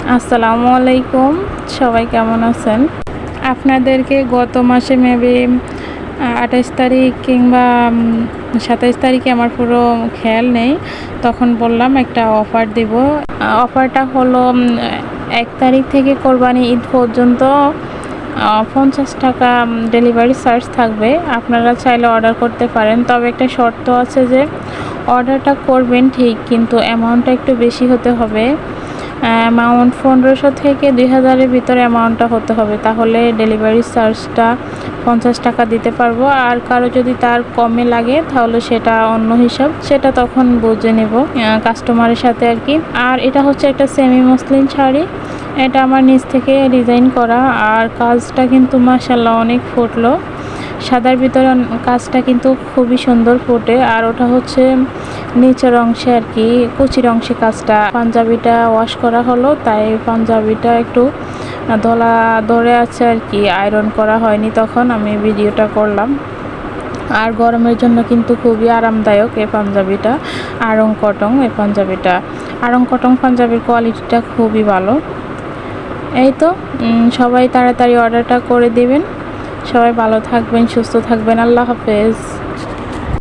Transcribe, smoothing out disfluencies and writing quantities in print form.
আসসালামু আলাইকুম, সবাই কেমন আছেন? আপনাদেরকে গত মাসে মেবি ২৮ তারিখ কিংবা ২৭ তারিখে আমার পুরো খেয়াল নেই। তখন বললাম একটা অফার দিব। অফারটা হলো ১ তারিখ থেকে কোরবানি ঈদ পর্যন্ত ৫০ টাকা ডেলিভারি চার্জ থাকবে। আপনারা চাইলে অর্ডার করতে পারেন। তবে একটা শর্ত আছে যে অর্ডারটা করবেন ঠিক, কিন্তু অ্যামাউন্টটা একটু বেশি হতে হবে। অ্যামাউন্ট ১৫০০ থেকে ২০০০ এর ভিতরে অ্যামাউন্টটা হতে হবে, তাহলে ডেলিভারি চার্জটা ৫০ টাকা দিতে পারবো। আর কারো যদি তার কমে লাগে তাহলে সেটা অন্য হিসাব, সেটা তখন বুঝে নেব কাস্টমারের সাথে আর কি। আর এটা হচ্ছে একটা সেমি মসলিন শাড়ি, এটা আমার নিজ থেকে ডিজাইন করা। আর কাজটা কিন্তু মাশাআল্লাহ অনেক ফুটলো, সাদার ভিতরে কাজটা কিন্তু খুবই সুন্দর ফুটে। আর ওটা হচ্ছে নিচের অংশে আর কি, কুচির অংশে কাজটা। পাঞ্জাবিটা ওয়াশ করা হলো, তাই পাঞ্জাবিটা একটু দলা ধরে আছে আর কি, আয়রন করা হয়নি, তখন আমি ভিডিওটা করলাম। আর গরমের জন্য কিন্তু খুবই আরামদায়ক এই পাঞ্জাবিটা। আড়ং কটন এই পাঞ্জাবিটা, আড়ং কটন পাঞ্জাবির কোয়ালিটিটা খুবই ভালো। এই তো সবাই তাড়াতাড়ি অর্ডারটা করে দিবেন। সবাই ভালো থাকবেন, সুস্থ থাকবেন। আল্লাহ হাফেজ।